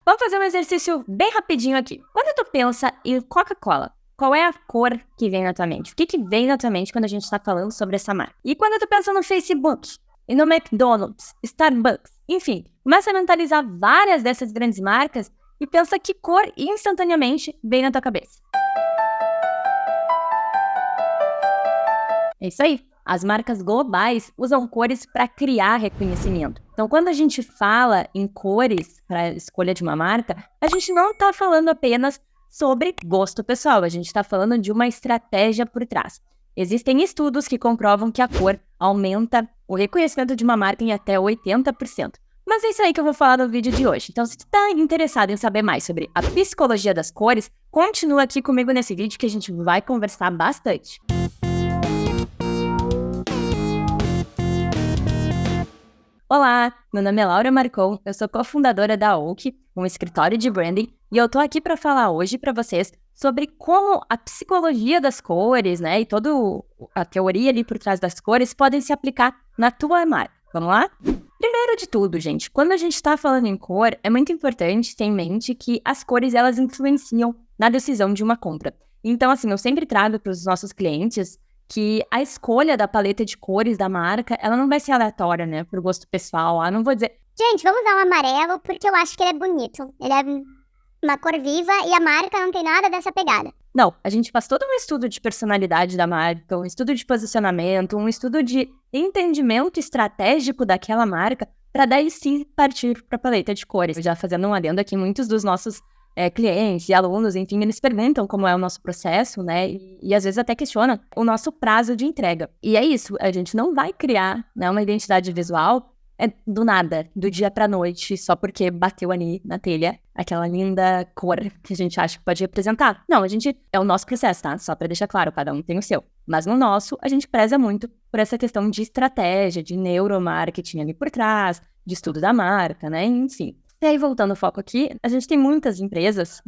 Vamos fazer um exercício bem rapidinho aqui. Quando tu pensa em Coca-Cola, qual é a cor que vem na tua mente? O que vem na tua mente quando a gente está falando sobre essa marca? E quando tu pensa no Facebook, e no McDonald's, Starbucks, enfim, começa a mentalizar várias dessas grandes marcas e pensa que cor instantaneamente vem na tua cabeça. É isso aí. As marcas globais usam cores para criar reconhecimento. Então, quando a gente fala em cores para a escolha de uma marca, a gente não está falando apenas sobre gosto pessoal, a gente está falando de uma estratégia por trás. Existem estudos que comprovam que a cor aumenta o reconhecimento de uma marca em até 80%. Mas é isso aí que eu vou falar no vídeo de hoje. Então, se tu está interessado em saber mais sobre a psicologia das cores, continua aqui comigo nesse vídeo que a gente vai conversar bastante. Olá, meu nome é Laura Marcon, eu sou cofundadora da Oak, um escritório de branding, e eu tô aqui para falar hoje para vocês sobre como a psicologia das cores, né, e toda a teoria ali por trás das cores podem se aplicar na tua marca. Vamos lá? Primeiro de tudo, gente, quando a gente está falando em cor, é muito importante ter em mente que as cores, elas influenciam na decisão de uma compra. Então, assim, eu sempre trago para os nossos clientes que a escolha da paleta de cores da marca, ela não vai ser aleatória, né, por gosto pessoal. Não vou dizer, gente, vamos usar o amarelo porque eu acho que ele é bonito. Ele é uma cor viva e a marca não tem nada dessa pegada. Não, a gente faz todo um estudo de personalidade da marca, um estudo de posicionamento, um estudo de entendimento estratégico daquela marca, para daí sim partir para a paleta de cores. Já fazendo um adendo aqui, muitos dos nossos clientes e alunos, enfim, eles perguntam como é o nosso processo, né, e às vezes até questionam o nosso prazo de entrega. E é isso, a gente não vai criar, né, uma identidade visual do nada, do dia pra noite, só porque bateu ali na telha aquela linda cor que a gente acha que pode representar. Não, é o nosso processo, tá? Só pra deixar claro, cada um tem o seu. Mas no nosso, a gente preza muito por essa questão de estratégia, de neuromarketing ali por trás, de estudo da marca, né, enfim. E aí, voltando ao foco aqui, a gente tem muitas empresas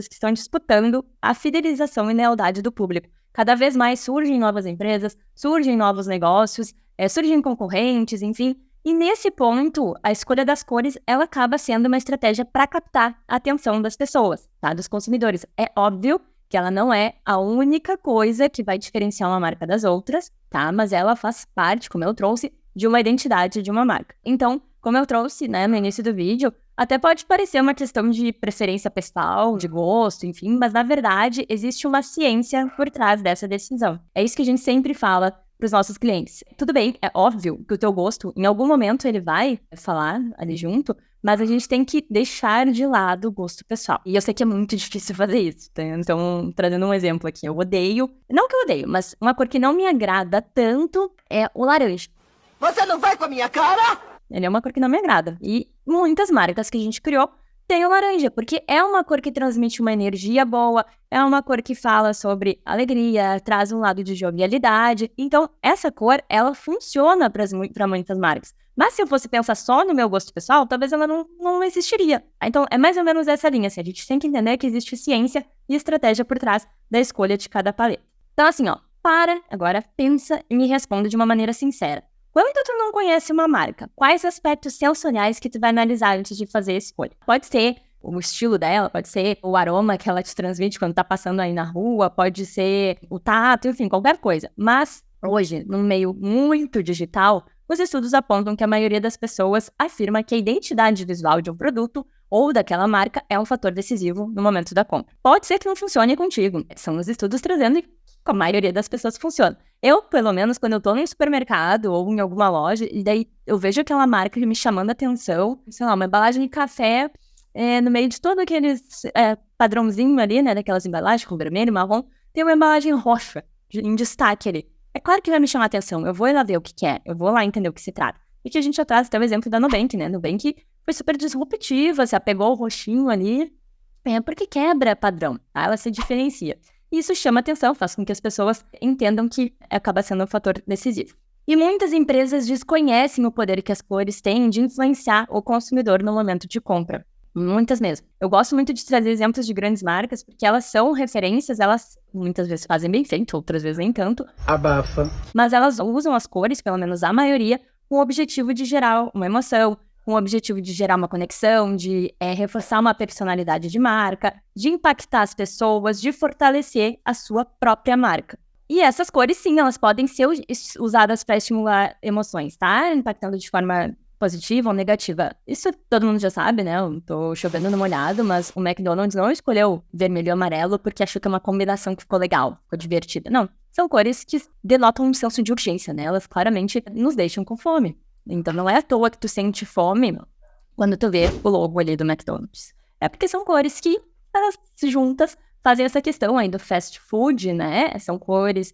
que estão disputando a fidelização e lealdade do público. Cada vez mais surgem novas empresas, surgem novos negócios, surgem concorrentes, enfim. E nesse ponto, a escolha das cores, ela acaba sendo uma estratégia para captar a atenção das pessoas, tá? Dos consumidores. É óbvio que ela não é a única coisa que vai diferenciar uma marca das outras, tá? Mas ela faz parte, como eu trouxe, de uma identidade de uma marca. Então, como eu trouxe, né, no início do vídeo, até pode parecer uma questão de preferência pessoal, de gosto, enfim, mas na verdade existe uma ciência por trás dessa decisão. É isso que a gente sempre fala para os nossos clientes. Tudo bem, é óbvio que o teu gosto, em algum momento ele vai falar ali junto, mas a gente tem que deixar de lado o gosto pessoal. E eu sei que é muito difícil fazer isso, tá? Então, trazendo um exemplo aqui, eu odeio, não que eu odeio, mas uma cor que não me agrada tanto é o laranja. Você não vai com a minha cara? Ele é uma cor que não me agrada. E muitas marcas que a gente criou têm o laranja, porque é uma cor que transmite uma energia boa, é uma cor que fala sobre alegria, traz um lado de jovialidade. Então, essa cor, ela funciona para muitas marcas. Mas se eu fosse pensar só no meu gosto pessoal, talvez ela não existiria. Então, é mais ou menos essa linha, assim. A gente tem que entender que existe ciência e estratégia por trás da escolha de cada paleta. Então, assim, agora pensa e me responda de uma maneira sincera. Quando tu não conhece uma marca, quais aspectos sensoriais que tu vai analisar antes de fazer a escolha? Pode ser o estilo dela, pode ser o aroma que ela te transmite quando tá passando aí na rua, pode ser o tato, enfim, qualquer coisa. Mas hoje, num meio muito digital, os estudos apontam que a maioria das pessoas afirma que a identidade visual de um produto ou daquela marca é um fator decisivo no momento da compra. Pode ser que não funcione contigo, são os estudos trazendo que a maioria das pessoas funciona. Eu, pelo menos, quando eu tô num supermercado ou em alguma loja, e daí eu vejo aquela marca me chamando a atenção, sei lá, uma embalagem de café, no meio de todo aqueles padrãozinho ali, né, daquelas embalagens com vermelho, marrom, tem uma embalagem roxa, em destaque ali. É claro que vai me chamar a atenção, eu vou lá ver o que é, eu vou lá entender o que se trata. E que a gente já traz até o exemplo da Nubank, né, Nubank foi super disruptiva, se apegou ao roxinho ali, porque quebra padrão, tá? Ela se diferencia. Isso chama atenção, faz com que as pessoas entendam que acaba sendo um fator decisivo. E muitas empresas desconhecem o poder que as cores têm de influenciar o consumidor no momento de compra. Muitas mesmo. Eu gosto muito de trazer exemplos de grandes marcas, porque elas são referências, elas muitas vezes fazem bem feito, outras vezes nem tanto. Abafa. Mas elas usam as cores, pelo menos a maioria, com o objetivo de gerar uma emoção, com o objetivo de gerar uma conexão, de reforçar uma personalidade de marca, de impactar as pessoas, de fortalecer a sua própria marca. E essas cores, sim, elas podem ser usadas para estimular emoções, tá? Impactando de forma positiva ou negativa. Isso todo mundo já sabe, né? Eu tô chovendo no molhado, mas o McDonald's não escolheu vermelho e amarelo porque achou que é uma combinação que ficou legal, ficou divertida. Não, são cores que denotam um senso de urgência, né? Elas claramente nos deixam com fome. Então não é à toa que tu sente fome quando tu vê o logo ali do McDonald's. É porque são cores que, elas juntas, fazem essa questão aí do fast food, né? São cores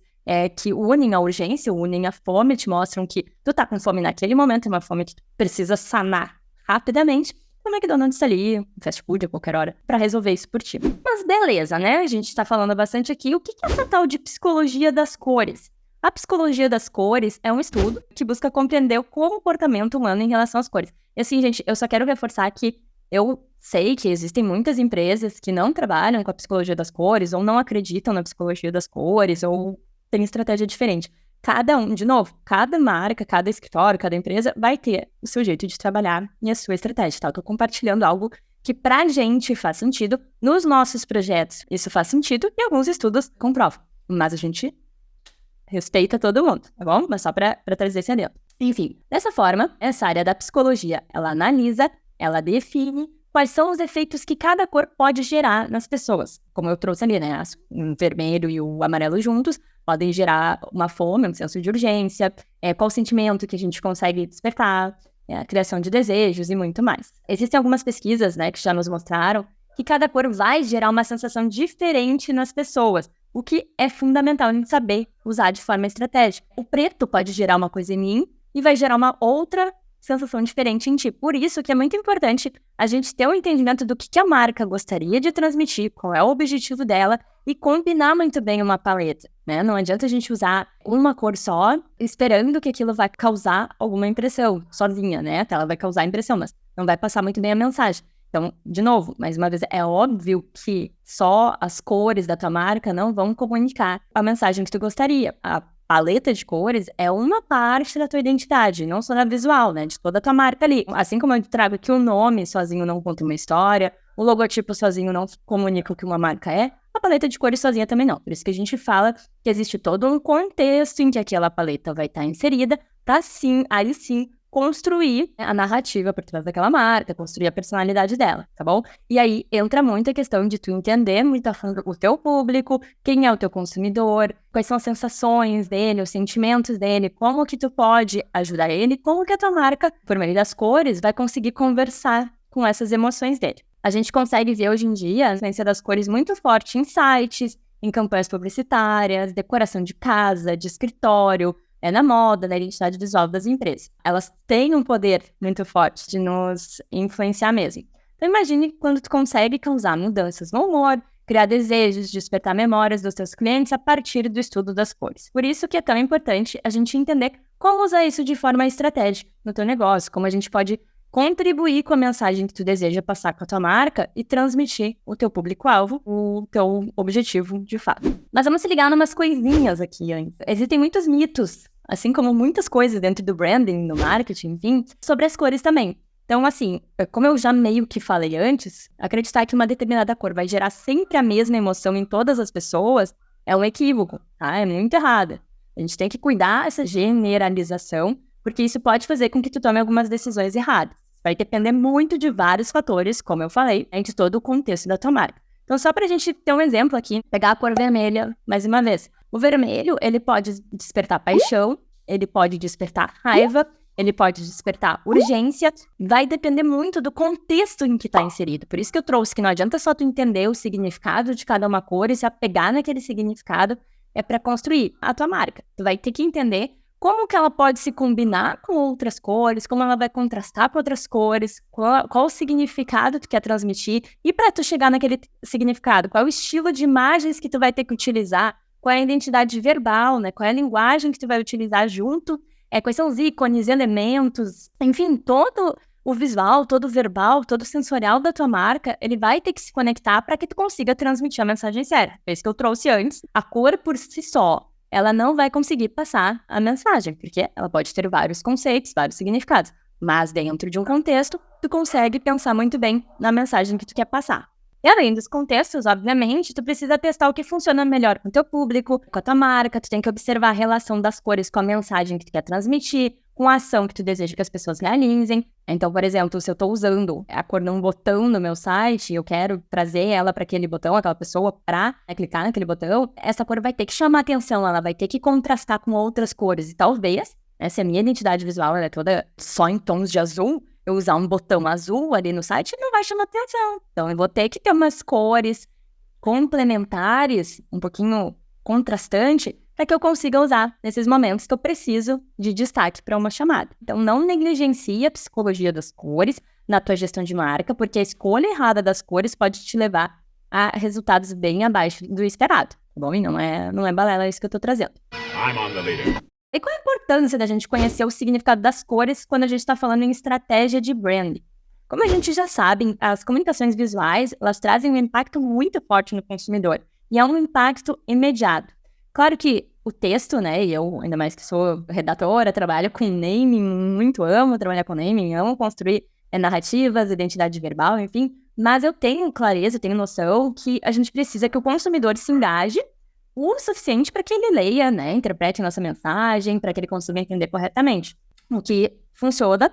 que unem a urgência, unem a fome, te mostram que tu tá com fome naquele momento, é uma fome que tu precisa sanar rapidamente. O McDonald's tá ali, fast food a qualquer hora, pra resolver isso por ti. Mas beleza, né? A gente tá falando bastante aqui. O que é essa tal de psicologia das cores? A psicologia das cores é um estudo que busca compreender o comportamento humano em relação às cores. E assim, gente, eu só quero reforçar que eu sei que existem muitas empresas que não trabalham com a psicologia das cores, ou não acreditam na psicologia das cores, ou têm estratégia diferente. Cada um, de novo, cada marca, cada escritório, cada empresa vai ter o seu jeito de trabalhar e a sua estratégia, tá? Eu tô compartilhando algo que pra gente faz sentido, nos nossos projetos isso faz sentido, e alguns estudos comprovam. Mas a gente respeita todo mundo, tá bom? Mas só pra trazer esse adendo. Enfim, dessa forma, essa área da psicologia, ela analisa, ela define quais são os efeitos que cada cor pode gerar nas pessoas. Como eu trouxe ali, né? O vermelho e o amarelo juntos podem gerar uma fome, um senso de urgência, qual o sentimento que a gente consegue despertar, a criação de desejos e muito mais. Existem algumas pesquisas, né, que já nos mostraram que cada cor vai gerar uma sensação diferente nas pessoas, o que é fundamental a gente saber usar de forma estratégica. O preto pode gerar uma coisa em mim e vai gerar uma outra sensação diferente em ti. Por isso que é muito importante a gente ter um entendimento do que a marca gostaria de transmitir, qual é o objetivo dela e combinar muito bem uma paleta, né? Não adianta a gente usar uma cor só esperando que aquilo vai causar alguma impressão sozinha, né? Até ela vai causar impressão, mas não vai passar muito bem a mensagem. Então, de novo, mais uma vez, é óbvio que só as cores da tua marca não vão comunicar a mensagem que tu gostaria. A paleta de cores é uma parte da tua identidade, não só da visual, né? De toda a tua marca ali. Assim como eu trago que o nome sozinho não conta uma história, o logotipo sozinho não comunica o que uma marca é, a paleta de cores sozinha também não. Por isso que a gente fala que existe todo um contexto em que aquela paleta vai estar inserida para sim, aí sim, construir a narrativa por trás daquela marca, construir a personalidade dela, tá bom? E aí entra muito a questão de tu entender muito o teu público, quem é o teu consumidor, quais são as sensações dele, os sentimentos dele, como que tu pode ajudar ele, como que a tua marca, por meio das cores, vai conseguir conversar com essas emoções dele. A gente consegue ver hoje em dia a influência das cores muito forte em sites, em campanhas publicitárias, decoração de casa, de escritório, na moda, na identidade visual das empresas. Elas têm um poder muito forte de nos influenciar mesmo. Então imagine quando tu consegue causar mudanças no humor, criar desejos, despertar memórias dos teus clientes a partir do estudo das cores. Por isso que é tão importante a gente entender como usar isso de forma estratégica no teu negócio, como a gente pode contribuir com a mensagem que tu deseja passar com a tua marca e transmitir o teu público-alvo, o teu objetivo de fato. Mas vamos se ligar numas coisinhas aqui antes. Existem muitos mitos, assim como muitas coisas dentro do branding, no marketing, enfim, sobre as cores também. Então, assim, como eu já meio que falei antes, acreditar que uma determinada cor vai gerar sempre a mesma emoção em todas as pessoas é um equívoco, tá? É muito errado. A gente tem que cuidar dessa generalização, porque isso pode fazer com que tu tome algumas decisões erradas. Vai depender muito de vários fatores, como eu falei, de todo o contexto da tua marca. Então, só pra gente ter um exemplo aqui, pegar a cor vermelha, mais uma vez. O vermelho, ele pode despertar paixão, ele pode despertar raiva, ele pode despertar urgência, vai depender muito do contexto em que está inserido. Por isso que eu trouxe que não adianta só tu entender o significado de cada uma cor e se apegar naquele significado, é para construir a tua marca. Tu vai ter que entender como que ela pode se combinar com outras cores, como ela vai contrastar com outras cores, qual o significado tu quer transmitir, e para tu chegar naquele significado, qual é o estilo de imagens que tu vai ter que utilizar, qual é a identidade verbal, né? Qual é a linguagem que tu vai utilizar junto, quais são os ícones, elementos, enfim, todo o visual, todo o verbal, todo o sensorial da tua marca, ele vai ter que se conectar para que tu consiga transmitir a mensagem certa. É isso que eu trouxe antes. A cor por si só, ela não vai conseguir passar a mensagem, porque ela pode ter vários conceitos, vários significados. Mas dentro de um contexto, tu consegue pensar muito bem na mensagem que tu quer passar. E além dos contextos, obviamente, tu precisa testar o que funciona melhor com o teu público, com a tua marca, tu tem que observar a relação das cores com a mensagem que tu quer transmitir, com a ação que tu deseja que as pessoas realizem. Então, por exemplo, se eu estou usando a cor num botão no meu site e eu quero trazer ela para aquele botão, aquela pessoa para clicar naquele botão, essa cor vai ter que chamar atenção, ela vai ter que contrastar com outras cores. E talvez, se a minha identidade visual ela é toda só em tons de azul, eu usar um botão azul ali no site não vai chamar atenção. Então, eu vou ter que ter umas cores complementares, um pouquinho contrastante, para que eu consiga usar nesses momentos que eu preciso de destaque para uma chamada. Então, não negligencie a psicologia das cores na tua gestão de marca, porque a escolha errada das cores pode te levar a resultados bem abaixo do esperado, tá bom? E não é balela isso que eu tô trazendo. I'm on the leader. E qual a importância da gente conhecer o significado das cores quando a gente está falando em estratégia de branding? Como a gente já sabe, as comunicações visuais, elas trazem um impacto muito forte no consumidor. E é um impacto imediato. Claro que o texto, né, e eu, ainda mais que sou redatora, trabalho com naming, muito amo trabalhar com naming, amo construir narrativas, identidade verbal, enfim. Mas eu tenho clareza, eu tenho noção que a gente precisa que o consumidor se engaje o suficiente para que ele leia, né, interprete nossa mensagem, para que ele consiga entender corretamente. O que funciona,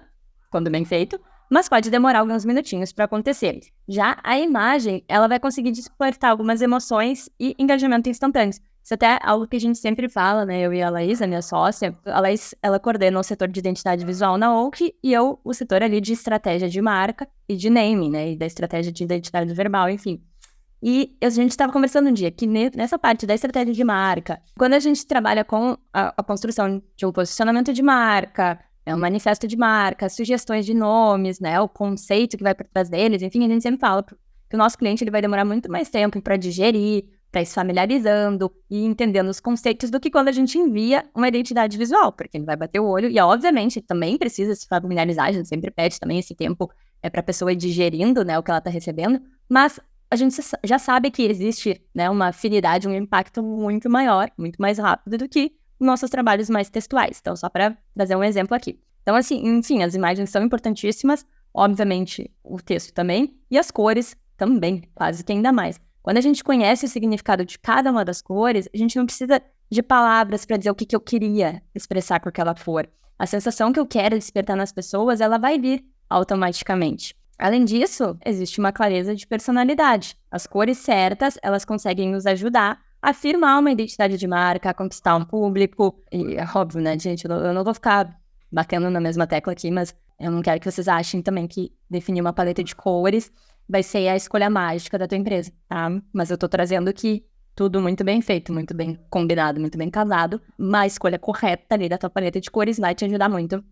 quando bem feito, mas pode demorar alguns minutinhos para acontecer. Já a imagem, ela vai conseguir despertar algumas emoções e engajamento instantâneos. Isso até é algo que a gente sempre fala, né, eu e a Laís, a minha sócia. A Laís, ela coordena o setor de identidade visual na Oak e eu o setor ali de estratégia de marca e de naming, né, e da estratégia de identidade verbal, enfim. E a gente estava conversando um dia que nessa parte da estratégia de marca, quando a gente trabalha com a construção de um posicionamento de marca, um manifesto de marca, sugestões de nomes, né, o conceito que vai por trás deles, enfim, a gente sempre fala que o nosso cliente ele vai demorar muito mais tempo para digerir, para ir se familiarizando e entendendo os conceitos do que quando a gente envia uma identidade visual, porque ele vai bater o olho e, obviamente, também precisa se familiarizar, a gente sempre pede também esse tempo para a pessoa ir digerindo, né, o que ela está recebendo, mas a gente já sabe que existe, né, uma afinidade, um impacto muito maior, muito mais rápido do que nossos trabalhos mais textuais. Então, só para trazer um exemplo aqui. Então, assim, enfim, as imagens são importantíssimas, obviamente o texto também, e as cores também, quase que ainda mais. Quando a gente conhece o significado de cada uma das cores, a gente não precisa de palavras para dizer o que eu queria expressar com aquela cor. A sensação que eu quero despertar nas pessoas, ela vai vir automaticamente. Além disso, existe uma clareza de personalidade. As cores certas, elas conseguem nos ajudar a firmar uma identidade de marca, a conquistar um público. E é óbvio, né, gente? Eu não vou ficar batendo na mesma tecla aqui, mas eu não quero que vocês achem também que definir uma paleta de cores vai ser a escolha mágica da tua empresa, tá? Mas eu tô trazendo que tudo muito bem feito, muito bem combinado, muito bem casado, uma escolha correta ali da tua paleta de cores vai te ajudar muito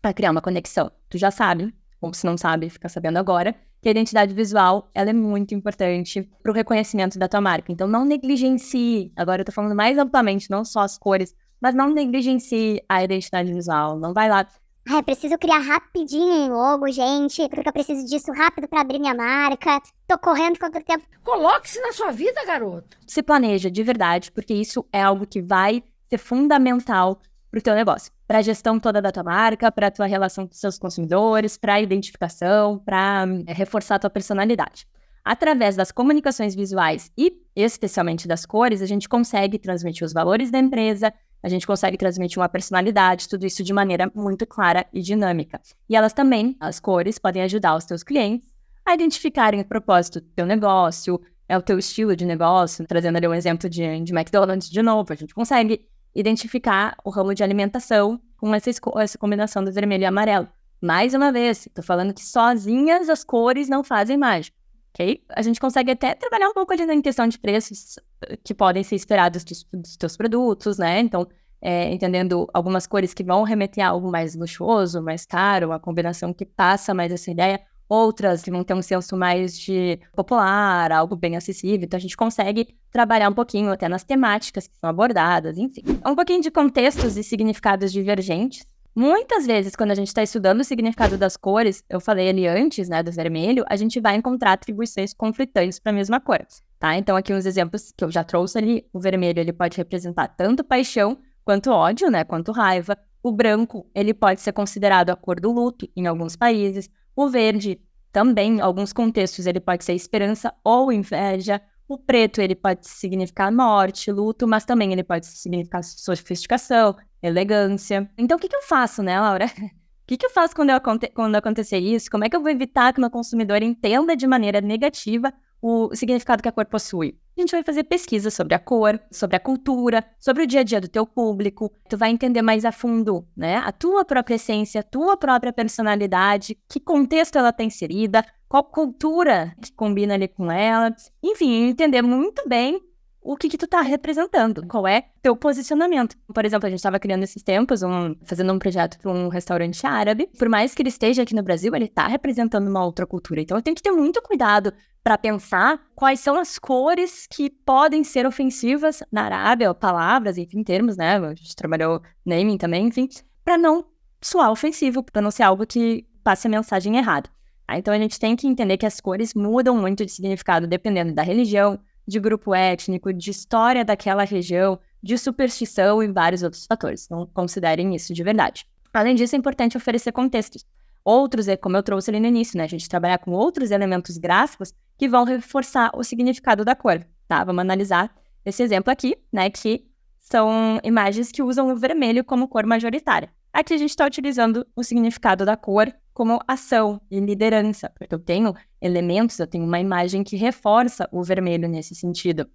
a criar uma conexão. Tu já sabe, ou se não sabe, fica sabendo agora, que a identidade visual, ela é muito importante para o reconhecimento da tua marca. Então, não negligencie, agora eu tô falando mais amplamente, não só as cores, mas não negligencie a identidade visual. Não vai lá. Eu preciso criar rapidinho um logo, gente, porque eu preciso disso rápido para abrir minha marca. Tô correndo contra o tempo. Coloque-se na sua vida, garoto. Se planeja de verdade, porque isso é algo que vai ser fundamental para o teu negócio, para a gestão toda da tua marca, para a tua relação com os seus consumidores, para a identificação, para reforçar a tua personalidade. Através das comunicações visuais e especialmente das cores, a gente consegue transmitir os valores da empresa, a gente consegue transmitir uma personalidade, tudo isso de maneira muito clara e dinâmica. E elas também, as cores, podem ajudar os teus clientes a identificarem o propósito do teu negócio, o teu estilo de negócio, trazendo ali um exemplo de McDonald's de novo, a gente consegue identificar o ramo de alimentação com essa combinação do vermelho e amarelo. Mais uma vez, estou falando que sozinhas as cores não fazem mágica, ok? A gente consegue até trabalhar um pouco ali na questão de preços que podem ser esperados dos teus produtos, né? Então, entendendo algumas cores que vão remeter a algo mais luxuoso, mais caro, uma combinação que passa mais essa ideia, outras que vão ter um senso mais de popular, algo bem acessível. Então, a gente consegue trabalhar um pouquinho até nas temáticas que são abordadas, enfim. Um pouquinho de contextos e significados divergentes. Muitas vezes, quando a gente está estudando o significado das cores, eu falei ali antes, né, do vermelho, a gente vai encontrar atribuições conflitantes para a mesma cor, tá? Então, aqui uns exemplos que eu já trouxe ali. O vermelho, ele pode representar tanto paixão quanto ódio, né, quanto raiva. O branco, ele pode ser considerado a cor do luto em alguns países. O verde, também, em alguns contextos, ele pode ser esperança ou inveja. O preto, ele pode significar morte, luto, mas também ele pode significar sofisticação, elegância. Então, o que eu faço, né, Laura? O que eu faço quando acontecer isso? Como é que eu vou evitar que o meu consumidor entenda de maneira negativa o significado que a cor possui? A gente vai fazer pesquisa sobre a cor, sobre a cultura, sobre o dia a dia do teu público. Tu vai entender mais a fundo, né? A tua própria essência, a tua própria personalidade, que contexto ela está inserida, qual cultura que combina ali com ela. Enfim, entender muito bem o que tu tá representando, qual é teu posicionamento. Por exemplo, a gente estava criando esses tempos, fazendo um projeto para um restaurante árabe. Por mais que ele esteja aqui no Brasil, ele tá representando uma outra cultura. Então, eu tenho que ter muito cuidado para pensar quais são as cores que podem ser ofensivas na Arábia, ou palavras, enfim, termos, né? A gente trabalhou naming também, enfim, para não soar ofensivo, para não ser algo que passe a mensagem errada. Então, a gente tem que entender que as cores mudam muito de significado dependendo da religião, de grupo étnico, de história daquela região, de superstição e vários outros fatores. Então, considerem isso de verdade. Além disso, é importante oferecer contextos. Outros, como eu trouxe ali no início, né? A gente trabalhar com outros elementos gráficos que vão reforçar o significado da cor, tá? Vamos analisar esse exemplo aqui, né? Que são imagens que usam o vermelho como cor majoritária. Aqui a gente está utilizando o significado da cor como ação e liderança, porque eu tenho elementos, eu tenho uma imagem que reforça o vermelho nesse sentido.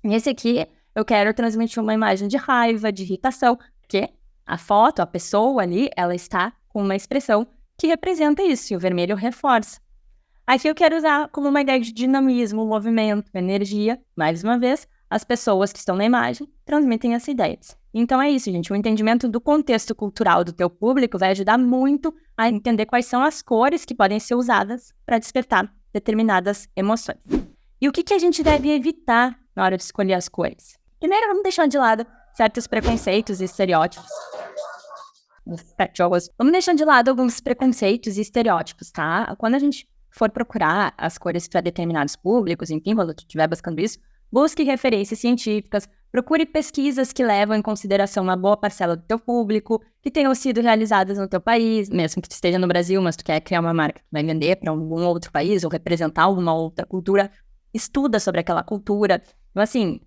Nesse aqui, eu quero transmitir uma imagem de raiva, de irritação, porque a foto, a pessoa ali, ela está com uma expressão que representa isso, e o vermelho reforça. Aqui eu quero usar como uma ideia de dinamismo, movimento, energia. Mais uma vez, as pessoas que estão na imagem transmitem essa ideia. Então é isso, gente. O entendimento do contexto cultural do teu público vai ajudar muito a entender quais são as cores que podem ser usadas para despertar determinadas emoções. E o que a gente deve evitar na hora de escolher as cores? Primeiro, vamos deixar de lado certos preconceitos e estereótipos. Vamos deixar de lado alguns preconceitos e estereótipos, tá? Quando a gente for procurar as cores para determinados públicos, enfim, quando tu estiver buscando isso, busque referências científicas, procure pesquisas que levam em consideração uma boa parcela do teu público, que tenham sido realizadas no teu país, mesmo que tu esteja no Brasil, mas tu quer criar uma marca que vai vender para algum outro país ou representar alguma outra cultura, estuda sobre aquela cultura. Então, assim,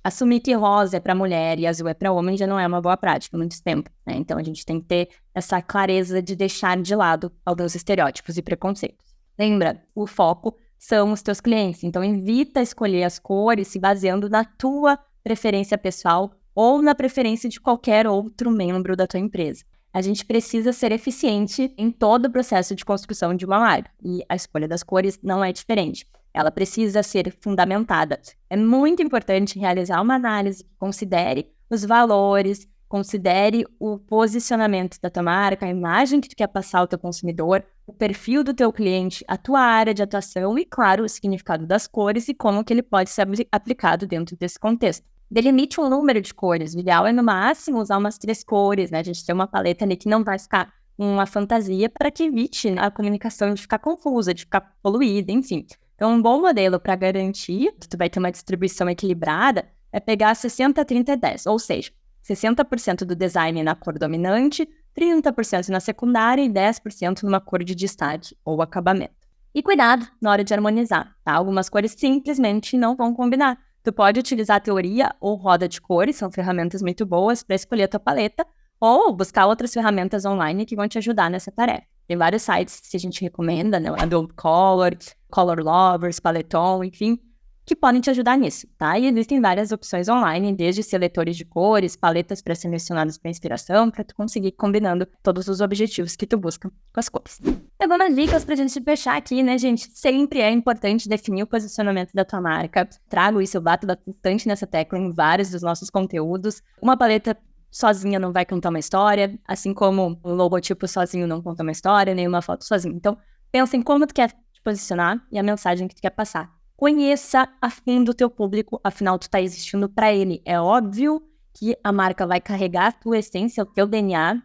assumir que rosa é para mulher e azul é para homem já não é uma boa prática há muito tempo, né? Então, a gente tem que ter essa clareza de deixar de lado alguns estereótipos e preconceitos. Lembra, o foco são os teus clientes, então evita escolher as cores se baseando na tua preferência pessoal ou na preferência de qualquer outro membro da tua empresa. A gente precisa ser eficiente em todo o processo de construção de uma marca, e a escolha das cores não é diferente. Ela precisa ser fundamentada. É muito importante realizar uma análise que considere os valores, considere o posicionamento da tua marca, a imagem que tu quer passar ao teu consumidor, o perfil do teu cliente, a tua área de atuação e, claro, o significado das cores e como que ele pode ser aplicado dentro desse contexto. Delimite um número de cores. O ideal é, no máximo, usar umas 3 cores, né? A gente tem uma paleta ali que não vai ficar uma fantasia para que evite, né, a comunicação de ficar confusa, de ficar poluída, enfim. Então, um bom modelo para garantir que tu vai ter uma distribuição equilibrada é pegar 60, 30 e 10, ou seja, 60% do design na cor dominante, 30% na secundária e 10% numa cor de destaque ou acabamento. E cuidado na hora de harmonizar, tá? Algumas cores simplesmente não vão combinar. Tu pode utilizar a teoria ou roda de cores, são ferramentas muito boas para escolher a tua paleta, ou buscar outras ferramentas online que vão te ajudar nessa tarefa. Tem vários sites que a gente recomenda, né? Adobe Color, Color Lovers, Paleton, enfim, que podem te ajudar nisso, tá? E existem várias opções online, desde seletores de cores, paletas pré-selecionadas para inspiração, para tu conseguir ir combinando todos os objetivos que tu busca com as cores. Algumas dicas pra gente fechar aqui, né, gente? Sempre é importante definir o posicionamento da tua marca. Trago isso, eu bato bastante nessa tecla em vários dos nossos conteúdos. Uma paleta sozinha não vai contar uma história, assim como o logotipo sozinho não conta uma história, nem uma foto sozinha. Então, pensa em como tu quer te posicionar e a mensagem que tu quer passar. Conheça a fundo o teu público, afinal tu tá existindo para ele. É óbvio que a marca vai carregar a tua essência, o teu DNA,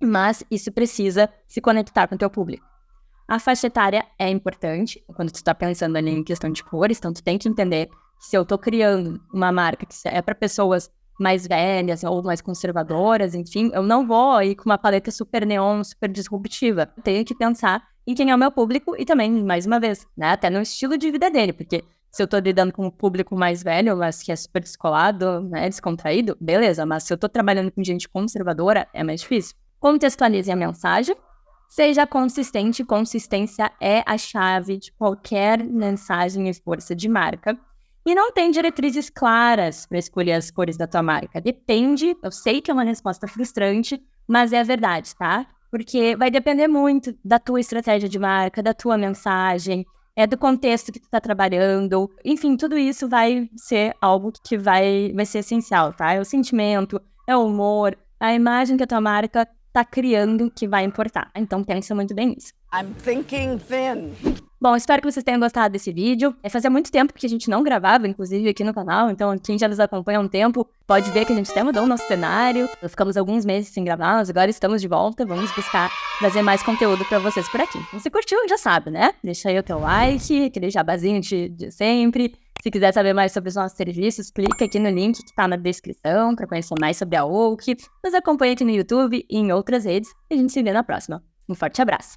mas isso precisa se conectar com o teu público. A faixa etária é importante quando tu tá pensando ali em questão de cores, então tu tem que entender que se eu tô criando uma marca que é para pessoas mais velhas ou mais conservadoras, enfim, eu não vou ir com uma paleta super neon, super disruptiva. Tenho que pensar em quem é o meu público e também, mais uma vez, né, até no estilo de vida dele, porque se eu tô lidando com um público mais velho, mas que é super descolado, né, descontraído, beleza, mas se eu tô trabalhando com gente conservadora, é mais difícil. Contextualize a mensagem, seja consistente, consistência é a chave de qualquer mensagem e força de marca. E não tem diretrizes claras para escolher as cores da tua marca. Depende, eu sei que é uma resposta frustrante, mas é a verdade, tá? Porque vai depender muito da tua estratégia de marca, da tua mensagem, do contexto que tu tá trabalhando. Enfim, tudo isso vai ser algo que vai ser essencial, tá? É o sentimento, é o humor, a imagem que a tua marca tá criando que vai importar. Então pensa muito bem nisso. I'm thinking thin. Bom, espero que vocês tenham gostado desse vídeo. Fazia muito tempo que a gente não gravava, inclusive, aqui no canal. Então, quem já nos acompanha há um tempo pode ver que a gente até mudou o nosso cenário. Ficamos alguns meses sem gravar, mas agora estamos de volta. Vamos buscar trazer mais conteúdo pra vocês por aqui. Se curtiu, já sabe, né? Deixa aí o teu like, aquele jabazinho de sempre. Se quiser saber mais sobre os nossos serviços, clica aqui no link que tá na descrição para conhecer mais sobre a Oak. Nos acompanha aqui no YouTube e em outras redes. E a gente se vê na próxima. Um forte abraço!